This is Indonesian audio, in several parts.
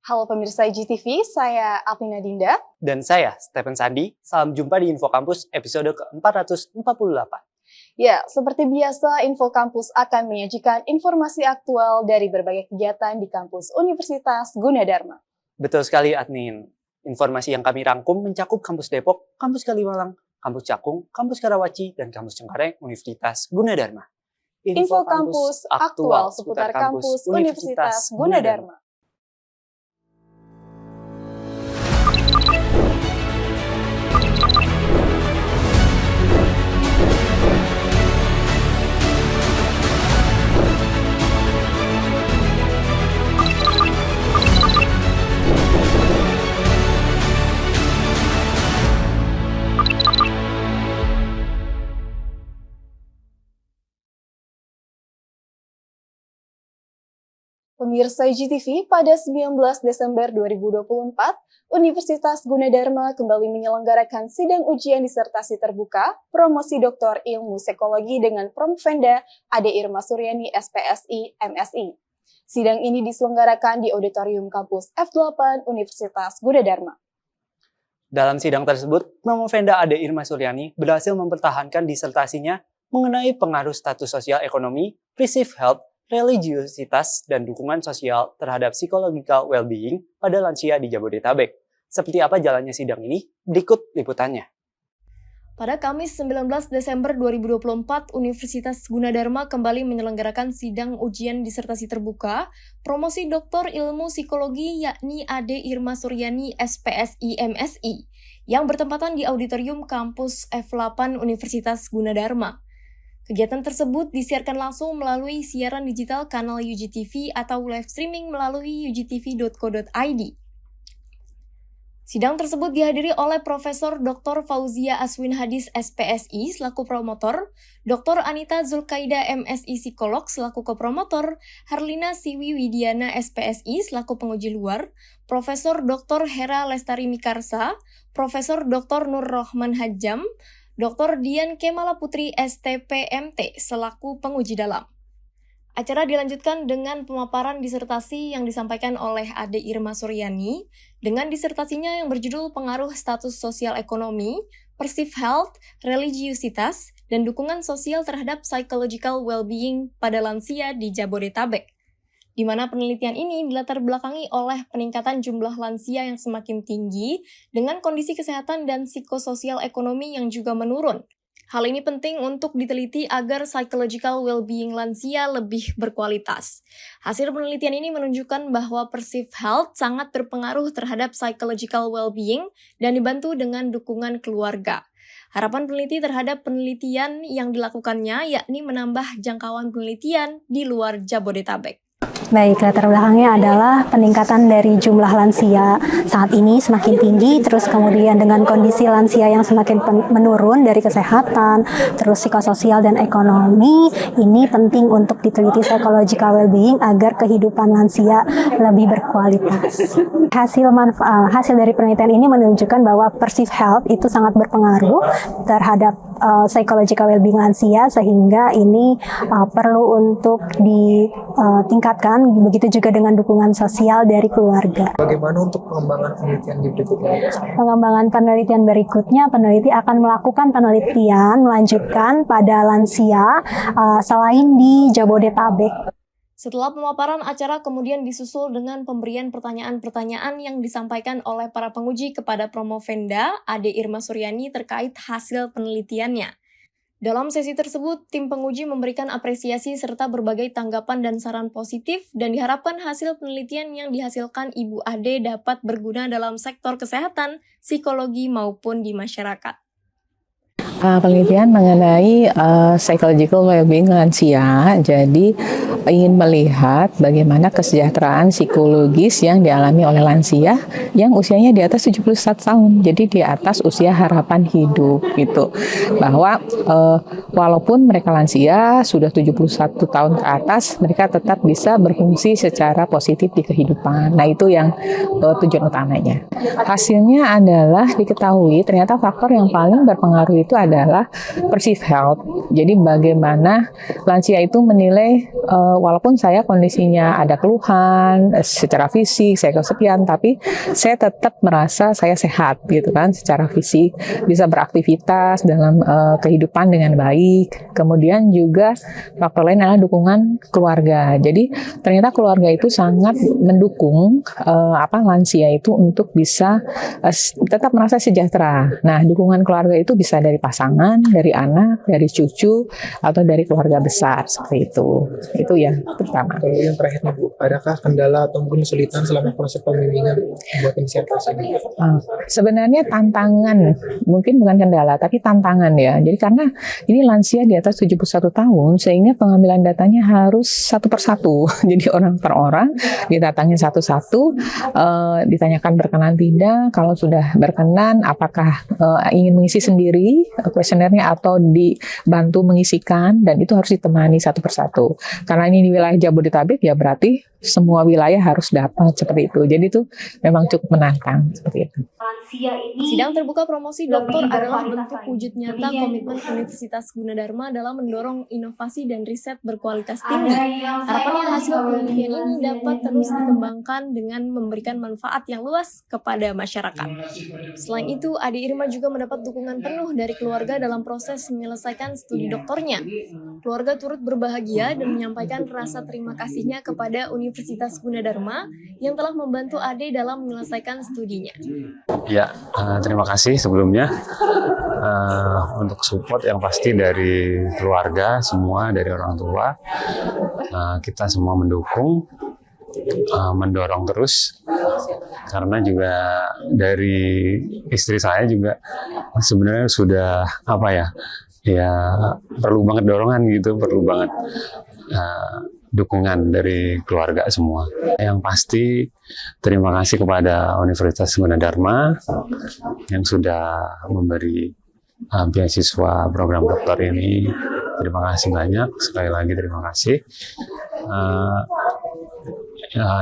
Halo pemirsa IGTV, saya Apina Dinda. Dan saya, Stephen Sandi. Salam jumpa di Info Kampus episode ke-448. Ya, seperti biasa, Info Kampus akan menyajikan informasi aktual dari berbagai kegiatan di kampus Universitas Gunadarma. Betul sekali, Admin. Informasi yang kami rangkum mencakup kampus Depok, kampus Kalimalang, kampus Cakung, kampus Karawaci, dan kampus Cengkareng Universitas Gunadarma. Info Kampus aktual seputar kampus Universitas Gunadarma. Pemirsa IGTV, pada 19 Desember 2024, Universitas Gunadarma kembali menyelenggarakan sidang ujian disertasi terbuka promosi Doktor Ilmu Psikologi dengan Promfenda Ade Irma Suryani SPSI MSI. Sidang ini diselenggarakan di Auditorium Kampus F8 Universitas Gunadarma. Dalam sidang tersebut, Promfenda Ade Irma Suryani berhasil mempertahankan disertasinya mengenai pengaruh status sosial ekonomi, perceived health, religiositas, dan dukungan sosial terhadap psychological well-being pada lansia di Jabodetabek. Seperti apa jalannya sidang ini? Berikut liputannya. Pada Kamis 19 Desember 2024, Universitas Gunadarma kembali menyelenggarakan sidang ujian disertasi terbuka promosi Doktor Ilmu Psikologi yakni Ade Irma Suryani SPSI MSI yang bertempatan di Auditorium Kampus F8 Universitas Gunadarma. Kegiatan tersebut disiarkan langsung melalui siaran digital kanal UGTV atau live streaming melalui ugtv.co.id. Sidang tersebut dihadiri oleh Profesor Dr. Fauzia Aswin Hadis SPSI selaku promotor, Dr. Anita Zulkaida MSI Psikolog selaku kopromotor, Harlina Siwi Widiana SPSI selaku penguji luar, Profesor Dr. Hera Lestari Mikarsa, Profesor Dr. Nur Rohman Hajam, Dr. Dian Kemala Putri STPMT selaku penguji dalam. Acara dilanjutkan dengan pemaparan disertasi yang disampaikan oleh Ade Irma Suryani dengan disertasinya yang berjudul Pengaruh Status Sosial Ekonomi, Perceived Health, Religiositas, dan Dukungan Sosial terhadap Psychological Well-being pada lansia di Jabodetabek, di mana penelitian ini dilatar belakangi oleh peningkatan jumlah lansia yang semakin tinggi dengan kondisi kesehatan dan psikososial ekonomi yang juga menurun. Hal ini penting untuk diteliti agar psychological well-being lansia lebih berkualitas. Hasil penelitian ini menunjukkan bahwa perceived health sangat berpengaruh terhadap psychological well-being dan dibantu dengan dukungan keluarga. Harapan peneliti terhadap penelitian yang dilakukannya yakni menambah jangkauan penelitian di luar Jabodetabek. Baik, latar belakangnya adalah peningkatan dari jumlah lansia saat ini semakin tinggi, terus kemudian dengan kondisi lansia yang semakin menurun dari kesehatan, terus psikososial dan ekonomi, ini penting untuk diteliti psychological well-being agar kehidupan lansia lebih berkualitas. Hasil dari penelitian ini menunjukkan bahwa perceived health itu sangat berpengaruh terhadap psychological well-being lansia, sehingga ini perlu untuk ditingkatkan. Begitu juga dengan dukungan sosial dari keluarga. Bagaimana untuk pengembangan penelitian di berikutnya? Pengembangan penelitian berikutnya, peneliti akan melakukan penelitian melanjutkan pada lansia selain di Jabodetabek. Setelah pemaparan, acara kemudian disusul dengan pemberian pertanyaan-pertanyaan yang disampaikan oleh para penguji kepada Promofenda Ade Irma Suryani terkait hasil penelitiannya. Dalam sesi tersebut, tim penguji memberikan apresiasi serta berbagai tanggapan dan saran positif dan diharapkan hasil penelitian yang dihasilkan Ibu Ade dapat berguna dalam sektor kesehatan, psikologi maupun di masyarakat. Penelitian mengenai psychological well-being lansia, jadi ingin melihat bagaimana kesejahteraan psikologis yang dialami oleh lansia yang usianya di atas 71 tahun, jadi di atas usia harapan hidup gitu. Bahwa walaupun mereka lansia sudah 71 tahun ke atas, mereka tetap bisa berfungsi secara positif di kehidupan. Nah, itu yang tujuan utamanya. Hasilnya adalah diketahui ternyata faktor yang paling berpengaruh itu adalah perceived health. Jadi bagaimana lansia itu menilai walaupun saya kondisinya ada keluhan secara fisik, saya kesepian, tapi saya tetap merasa saya sehat gitu kan secara fisik, bisa beraktivitas dalam kehidupan dengan baik. Kemudian juga faktor lain adalah dukungan keluarga. Jadi ternyata keluarga itu sangat mendukung lansia itu untuk bisa tetap merasa sejahtera. Nah, dukungan keluarga itu bisa dari pasangan, dari anak, dari cucu, atau dari keluarga besar seperti itu. Itu yang pertama. Kalau yang terakhir nih Bu, adakah kendala atau mungkin kesulitan selama proses pembimbingan buat disertasi ini? Sebenarnya tantangan, mungkin bukan kendala, tapi tantangan ya. Jadi karena ini lansia di atas 71 tahun, sehingga pengambilan datanya harus satu persatu. Jadi orang per orang didatangi satu-satu, ditanyakan berkenan tidak. Kalau sudah berkenan, apakah ingin mengisi sendiri kuesionernya atau dibantu mengisikan, dan itu harus ditemani satu persatu. Karena ini di wilayah Jabodetabek, ya berarti semua wilayah harus dapat seperti itu. Jadi itu memang cukup menantang seperti itu. Sidang terbuka promosi doktor adalah bentuk wujud nyata komitmen Universitas Gunadarma dalam mendorong inovasi dan riset berkualitas tinggi. Harapannya hasil penelitian ini dapat terus dikembangkan dengan memberikan manfaat yang luas kepada masyarakat. Selain itu, Ade Irma juga mendapat dukungan penuh dari keluarga dalam proses menyelesaikan studi doktornya. Keluarga turut berbahagia dan menyampaikan rasa terima kasihnya kepada Universitas Gunadarma yang telah membantu Ade dalam menyelesaikan studinya. Ya, terima kasih sebelumnya untuk support yang pasti dari keluarga semua, dari orang tua. Kita semua mendukung, mendorong terus, karena juga dari istri saya juga sebenarnya sudah perlu banget dorongan gitu, perlu banget dukungan dari keluarga semua. Yang pasti terima kasih kepada Universitas Gunadarma yang sudah memberi beasiswa program doktor ini. Terima kasih banyak, sekali lagi terima kasih.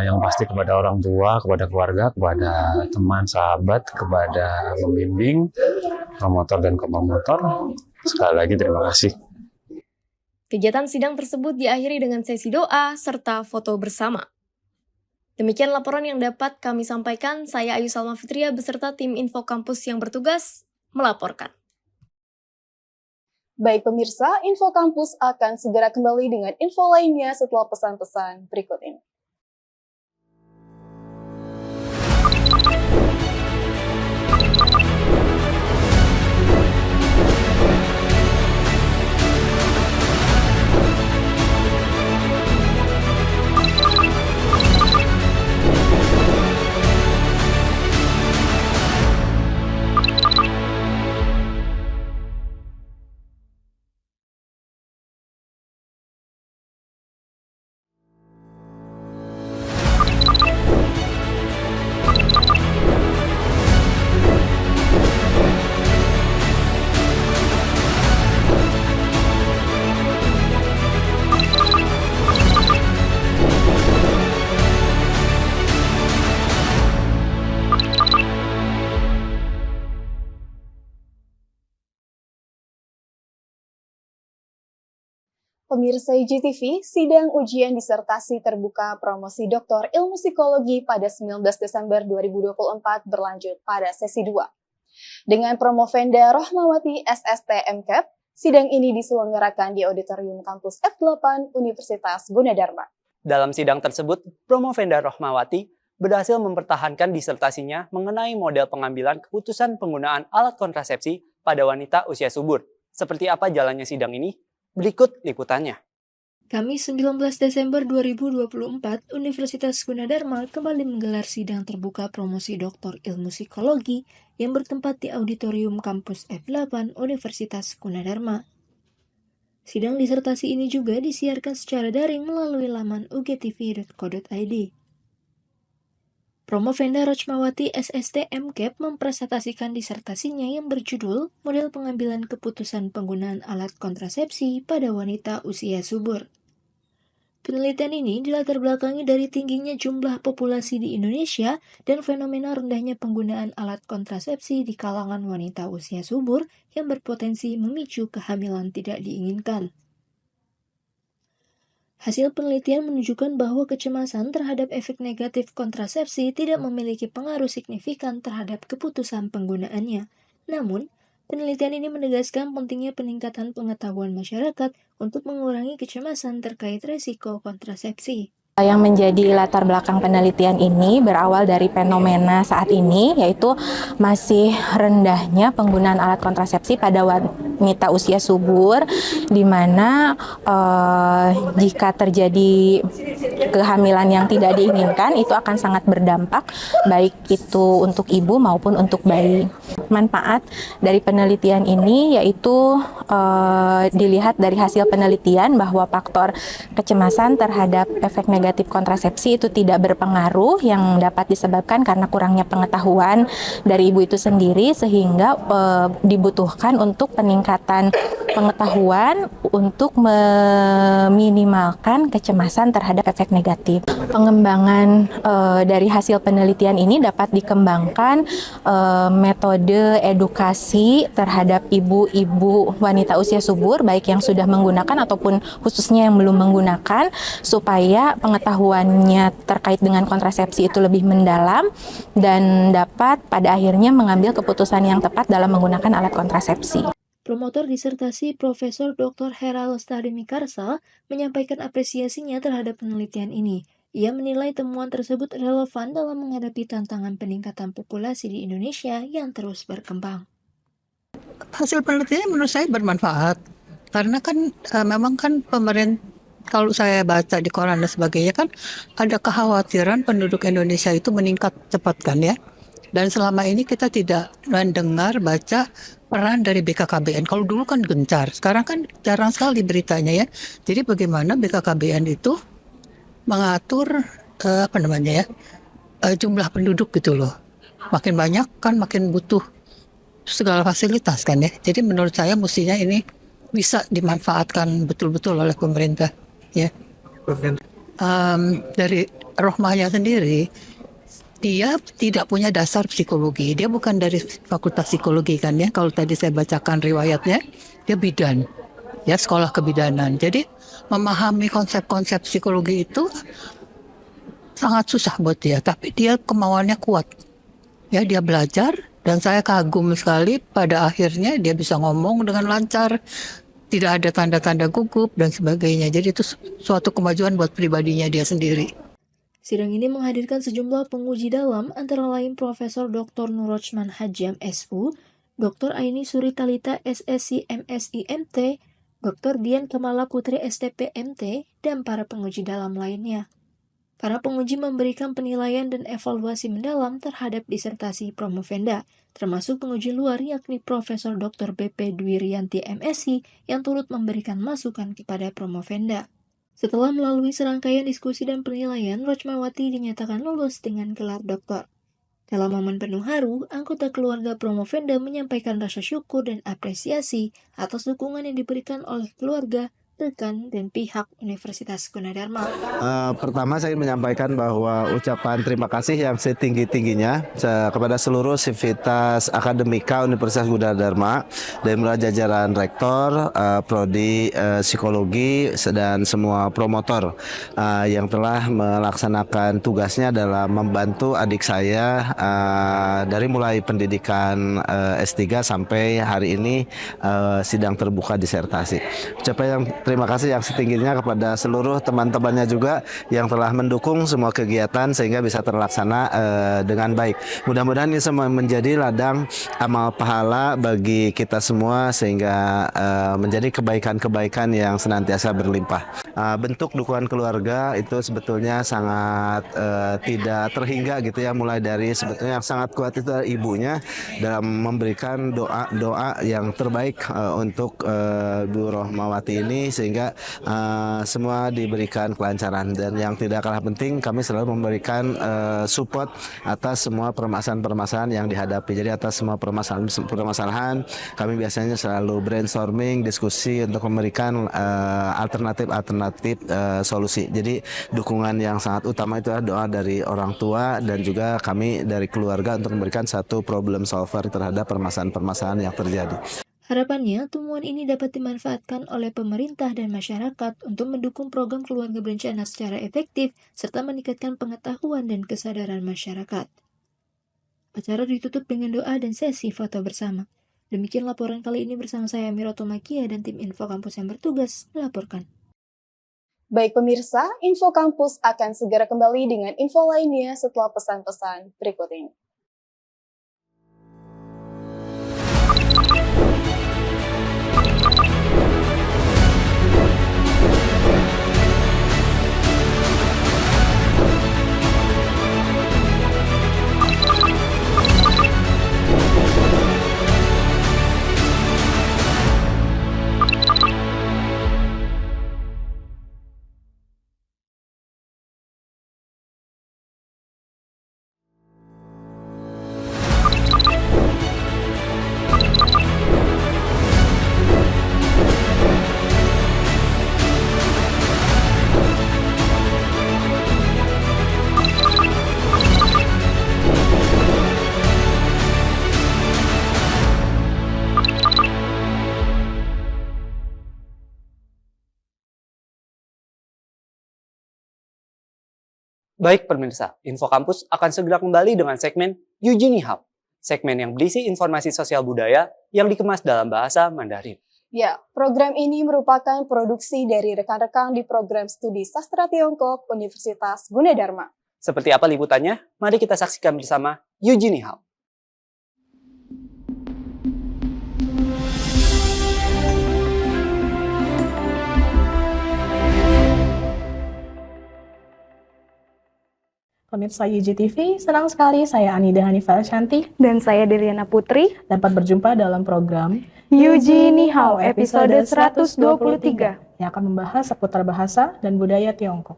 Yang pasti kepada orang tua, kepada keluarga, kepada teman, sahabat, kepada pembimbing, promotor dan kopromotor, sekali lagi terima kasih. Kegiatan sidang tersebut diakhiri dengan sesi doa serta foto bersama. Demikian laporan yang dapat kami sampaikan. Saya Ayu Salma Fitria beserta tim Info Kampus yang bertugas melaporkan. Baik pemirsa, Info Kampus akan segera kembali dengan info lainnya setelah pesan-pesan berikut ini. Pemirsa IGTV, sidang ujian disertasi terbuka promosi Doktor Ilmu Psikologi pada 19 Desember 2024 berlanjut pada sesi 2. Dengan promovenda Rohmawati SST MCAP, sidang ini diselenggarakan di Auditorium Kampus F8 Universitas Gunadarma. Dalam sidang tersebut, promovenda Rohmawati berhasil mempertahankan disertasinya mengenai model pengambilan keputusan penggunaan alat kontrasepsi pada wanita usia subur. Seperti apa jalannya sidang ini? Berikut liputannya. Kamis 19 Desember 2024, Universitas Gunadarma kembali menggelar sidang terbuka promosi Doktor Ilmu Psikologi yang bertempat di Auditorium Kampus F8 Universitas Gunadarma. Sidang disertasi ini juga disiarkan secara daring melalui laman ugtv.co.id. Promovenda Rohmawati SST MCAP mempresentasikan disertasinya yang berjudul Model Pengambilan Keputusan Penggunaan Alat Kontrasepsi pada Wanita Usia Subur. Penelitian ini dilatar belakangi dari tingginya jumlah populasi di Indonesia dan fenomena rendahnya penggunaan alat kontrasepsi di kalangan wanita usia subur yang berpotensi memicu kehamilan tidak diinginkan. Hasil penelitian menunjukkan bahwa kecemasan terhadap efek negatif kontrasepsi tidak memiliki pengaruh signifikan terhadap keputusan penggunaannya. Namun, penelitian ini menegaskan pentingnya peningkatan pengetahuan masyarakat untuk mengurangi kecemasan terkait risiko kontrasepsi. Yang menjadi latar belakang penelitian ini berawal dari fenomena saat ini, yaitu masih rendahnya penggunaan alat kontrasepsi pada wanita usia subur, di mana jika terjadi kehamilan yang tidak diinginkan, itu akan sangat berdampak, baik itu untuk ibu maupun untuk bayi. Manfaat dari penelitian ini yaitu dilihat dari hasil penelitian bahwa faktor kecemasan terhadap efek negatif kontrasepsi itu tidak berpengaruh, yang dapat disebabkan karena kurangnya pengetahuan dari ibu itu sendiri, sehingga dibutuhkan untuk peningkatan pengetahuan untuk meminimalkan kecemasan terhadap efek negatif. Pengembangan dari hasil penelitian ini dapat dikembangkan metode edukasi terhadap ibu-ibu wanita usia subur, baik yang sudah menggunakan ataupun khususnya yang belum menggunakan, supaya pengetahuannya terkait dengan kontrasepsi itu lebih mendalam dan dapat pada akhirnya mengambil keputusan yang tepat dalam menggunakan alat kontrasepsi. Promotor disertasi Profesor Dr. Hera Lestari Mikarsa menyampaikan apresiasinya terhadap penelitian ini. Ia menilai temuan tersebut relevan dalam menghadapi tantangan peningkatan populasi di Indonesia yang terus berkembang. Hasil penelitian menurut saya bermanfaat, karena kan memang kan pemerintah, kalau saya baca di koran dan sebagainya kan ada kekhawatiran penduduk Indonesia itu meningkat cepat kan ya. Dan selama ini kita tidak mendengar baca peran dari BKKBN. Kalau dulu kan gencar, sekarang kan jarang sekali beritanya ya. Jadi bagaimana BKKBN itu mengatur jumlah penduduk gitu loh. Makin banyak kan makin butuh segala fasilitas kan ya. Jadi menurut saya mestinya ini bisa dimanfaatkan betul-betul oleh pemerintah ya. Dari Rohmahnya sendiri, dia tidak punya dasar psikologi. Dia bukan dari fakultas psikologi kan ya. Kalau tadi saya bacakan riwayatnya, dia bidan. Ya, sekolah kebidanan. Jadi memahami konsep-konsep psikologi itu sangat susah buat dia, tapi dia kemauannya kuat. Ya, dia belajar dan saya kagum sekali pada akhirnya dia bisa ngomong dengan lancar, tidak ada tanda-tanda gugup dan sebagainya. Jadi itu suatu kemajuan buat pribadinya dia sendiri. Sidang ini menghadirkan sejumlah penguji dalam, antara lain Profesor Dr. Nurrochman Hajam SU, Dr. Aini Suritalita SSC MSI MT, Dr. Dian Kamala Putri STP MT, dan para penguji dalam lainnya. Para penguji memberikan penilaian dan evaluasi mendalam terhadap disertasi Promovenda, termasuk penguji luar yakni Profesor Dr. BP Dwi Rianti MSI yang turut memberikan masukan kepada Promovenda. Setelah melalui serangkaian diskusi dan penilaian, Rochmawati dinyatakan lulus dengan gelar doktor. Dalam momen penuh haru, anggota keluarga Promovenda menyampaikan rasa syukur dan apresiasi atas dukungan yang diberikan oleh keluarga, rekan, dan pihak Universitas Gunadarma. Pertama saya ingin menyampaikan bahwa ucapan terima kasih yang setinggi-tingginya kepada seluruh sivitas akademika Universitas Gunadarma, dari mulai jajaran rektor, prodi psikologi, dan semua promotor yang telah melaksanakan tugasnya dalam membantu adik saya dari mulai pendidikan S3 sampai hari ini sidang terbuka disertasi. Ucapan yang terima kasih yang setingginya kepada seluruh teman-temannya juga yang telah mendukung semua kegiatan sehingga bisa terlaksana dengan baik. Mudah-mudahan ini semua menjadi ladang amal pahala bagi kita semua sehingga menjadi kebaikan-kebaikan yang senantiasa berlimpah. Bentuk dukungan keluarga itu sebetulnya sangat tidak terhingga gitu ya, mulai dari sebetulnya yang sangat kuat itu ibunya dalam memberikan doa yang terbaik untuk Bu Rohmawati ini sehingga semua diberikan kelancaran, dan yang tidak kalah penting kami selalu memberikan support atas semua permasalahan-permasalahan yang dihadapi. Jadi atas semua permasalahan kami biasanya selalu brainstorming, diskusi untuk memberikan alternatif alternatif solusi. Jadi dukungan yang sangat utama itu adalah doa dari orang tua dan juga kami dari keluarga untuk memberikan satu problem solver terhadap permasalahan-permasalahan yang terjadi. Harapannya, temuan ini dapat dimanfaatkan oleh pemerintah dan masyarakat untuk mendukung program keluarga berencana secara efektif serta meningkatkan pengetahuan dan kesadaran masyarakat. Acara ditutup dengan doa dan sesi foto bersama. Demikian laporan kali ini bersama saya Miroto Makia dan tim Info Kampus yang bertugas melaporkan. Baik pemirsa, Info Kampus akan segera kembali dengan info lainnya setelah pesan-pesan berikut ini. Baik pemirsa, Info Kampus akan segera kembali dengan segmen Eugenie Hub, segmen yang berisi informasi sosial budaya yang dikemas dalam bahasa Mandarin. Ya, program ini merupakan produksi dari rekan-rekan di program studi sastra Tiongkok Universitas Gunadarma. Seperti apa liputannya? Mari kita saksikan bersama Eugenie Hub. Pemirsa UGTV, senang sekali saya Anida Hanifah Shanti dan saya Deliana Putri dapat berjumpa dalam program Eugenie Hao episode 123 yang akan membahas seputar bahasa dan budaya Tiongkok.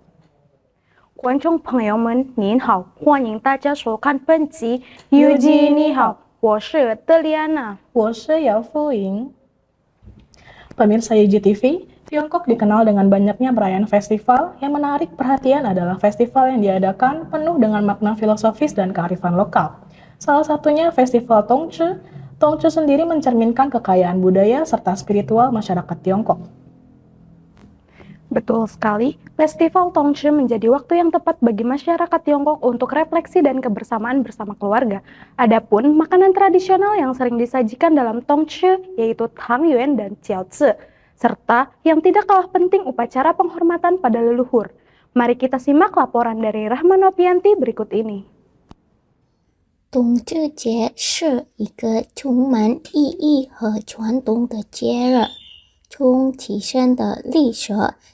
观众朋友们，您好，欢迎大家收看本集 Eugenie Hao，我是德丽安娜，我是姚富莹。Pemirsa UGTV, Tiongkok dikenal dengan banyaknya perayaan festival. Yang menarik perhatian adalah festival yang diadakan penuh dengan makna filosofis dan kearifan lokal. Salah satunya Festival Tongzhi. Tongzhi sendiri mencerminkan kekayaan budaya serta spiritual masyarakat Tiongkok. Betul sekali, Festival Tongzhi menjadi waktu yang tepat bagi masyarakat Tiongkok untuk refleksi dan kebersamaan bersama keluarga. Adapun makanan tradisional yang sering disajikan dalam Tongzhi yaitu Tangyuan dan Jiaozi, serta yang tidak kalah penting upacara penghormatan pada leluhur. Mari kita simak laporan dari Rahman Nopianti berikut ini. 冬至节是一个充满意义和传统的节日，从起身的历史，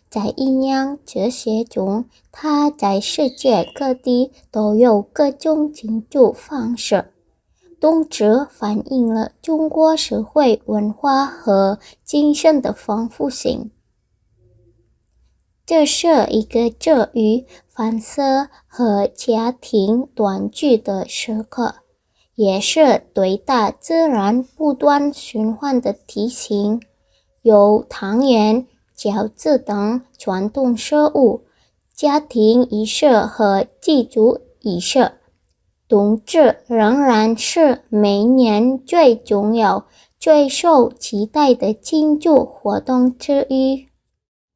在阴阳哲学中，它在世界各地都有各种庆祝方式。冬至反映了中国社会文化和精神的丰富性。这是一个治愈、反思和家庭团聚的时刻，也是对大自然不断循环的提醒。有汤圆、饺子等传统食物，家庭仪式和祭祖仪式。冬至仍然是每年最重要、最受期待的庆祝活动之一。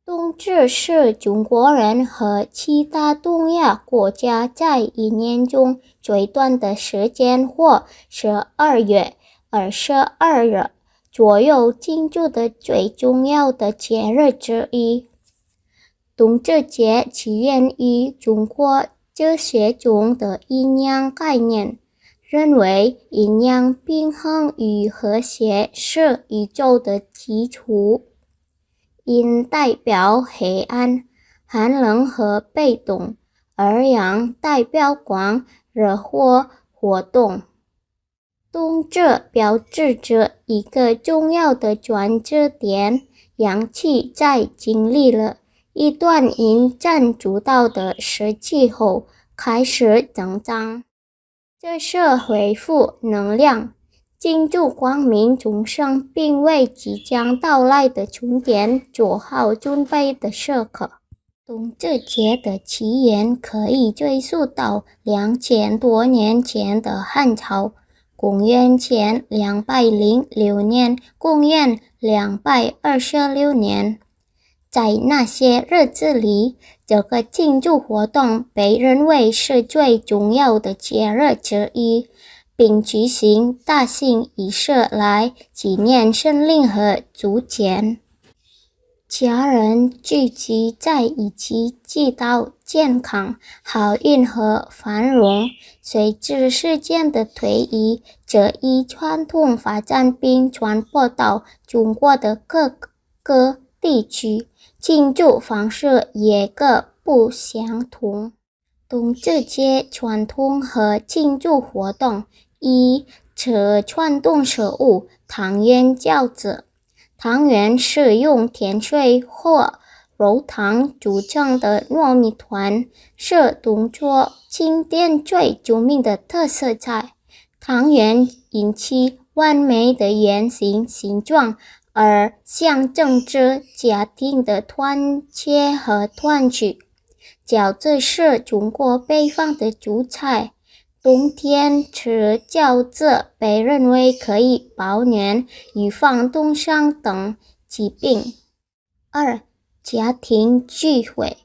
冬至是中国人和其他东亚国家在一年中最短的时间，或12月22日左右庆祝的最重要的节日之一。冬至节起源于中国哲学中的阴阳概念，认为阴阳平衡与和谐是宇宙的基础。阴代表黑暗、寒冷和被动，而阳代表光、热火、活动。冬至标志着一个重要的转折点，阳气在经历了一段阴占主导的时期后开始增长，这是恢复能量、庆祝光明重生，并为即将到来的春天做好准备的时刻。冬至节的起源可以追溯到2000多年前的汉朝，公元前206年，公元226年。在那些日子里，这个庆祝活动被认为是最重要的节日之一，并举行大型仪式来纪念神灵和祖先。家人聚集在一起，祈祷健康、好运和繁荣。随着时间的推移，这一传统发展并传播到中国的各个地区，庆祝方式也各不相同。冬至节传统和庆祝活动：一、吃传统食物汤圆、饺子。汤圆是用甜水或肉汤组成的糯米团，是东卓庆典最著名的特色菜。汤圆因其完美的圆形形状而象征着家庭的团结和团聚。饺子是中国北方的主菜，冬天吃饺子被认为可以保暖，预防冻伤等疾病。二、家庭聚会。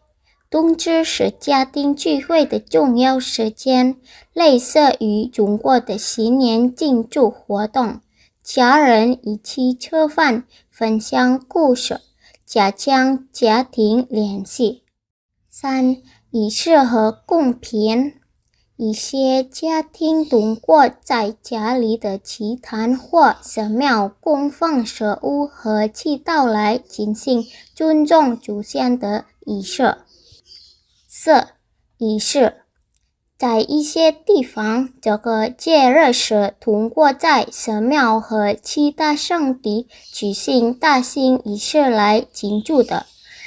冬至是家庭聚会的重要时间，类似于中国的新年庆祝活动。家人一起吃饭，分享故事，加强家庭联系。三、仪式和贡品。一些家庭通过在家里的祭坛或寺庙供奉食物和祈祷来进行尊重祖先的仪式。四、仪式。在一些地方，这个节日是通过在寺庙和其他圣地举行大型仪式来庆祝的。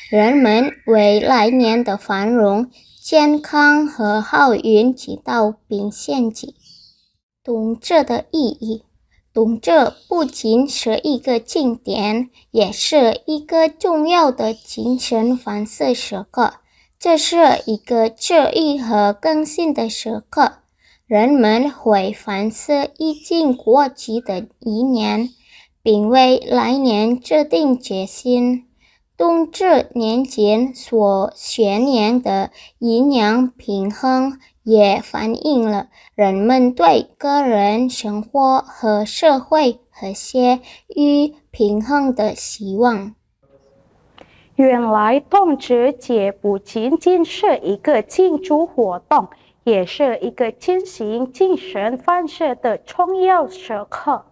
人们为来年的繁荣、健康和好运祈祷并献祭。冬至的意义。冬至不仅是一个庆典，也是一个重要的精神反思时刻。这是一个治愈和更新的时刻，人们会反思已经过去的一年，并为来年制定决心。冬至年间所宣言的阴阳平衡，也反映了人们对个人生活和社会和谐与平衡的希望。原来冬至节不仅仅是一个庆祝活动，也是一个进行精神反思的重要时刻。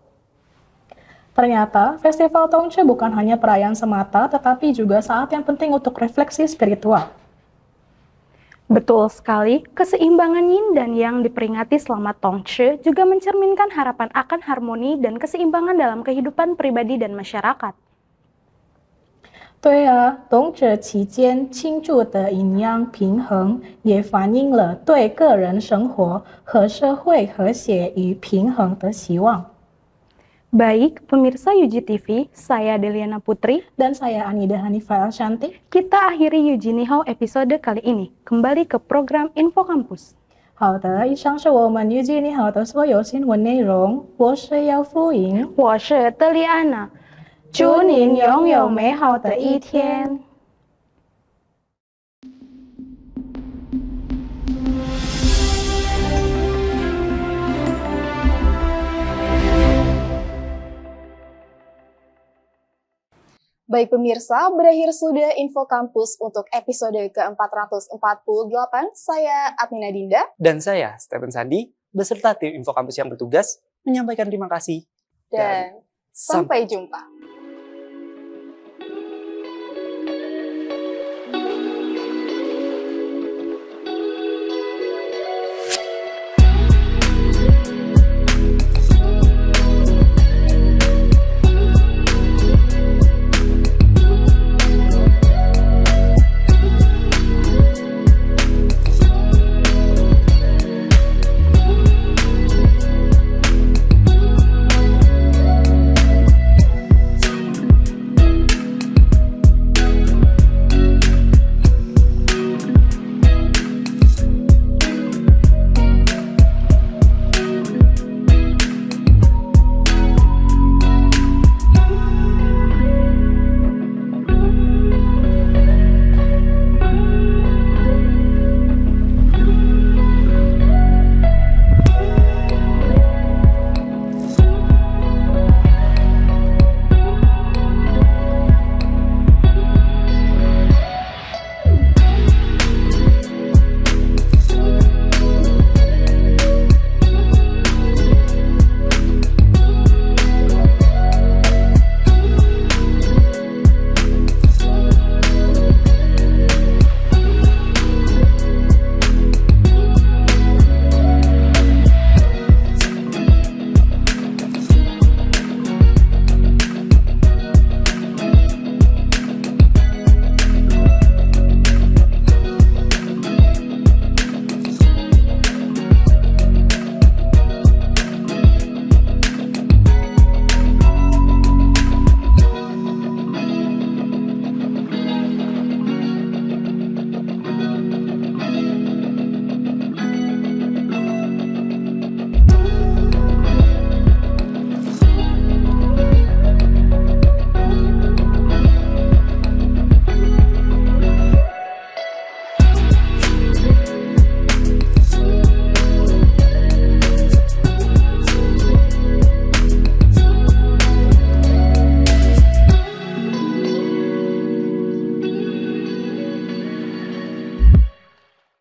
Ternyata, Festival Tongce bukan hanya perayaan semata, tetapi juga saat yang penting untuk refleksi spiritual. Betul sekali, keseimbangan yin dan yang diperingati selama Tongce juga mencerminkan harapan akan harmoni dan keseimbangan dalam kehidupan pribadi dan masyarakat. 对啊，冬至期间庆祝的阴阳平衡，也反映了对个人生活和社会和谐与平衡的希望。 Baik, pemirsa UGTV, saya Deliana Putri dan saya Anida Hanifah Elshanti. Kita akhiri UG Nihao episode kali ini. Kembali ke program Info Kampus. 好的，以上是我们预计你好的所有新闻内容。我是姚富莹，我是德丽安娜，祝您拥有美好的一天。Baik pemirsa, berakhir sudah Info Kampus untuk episode ke-448. Saya Adnina Dinda. Dan saya, Stephen Sandi, beserta tim Info Kampus yang bertugas menyampaikan terima kasih. Dan sampai jumpa.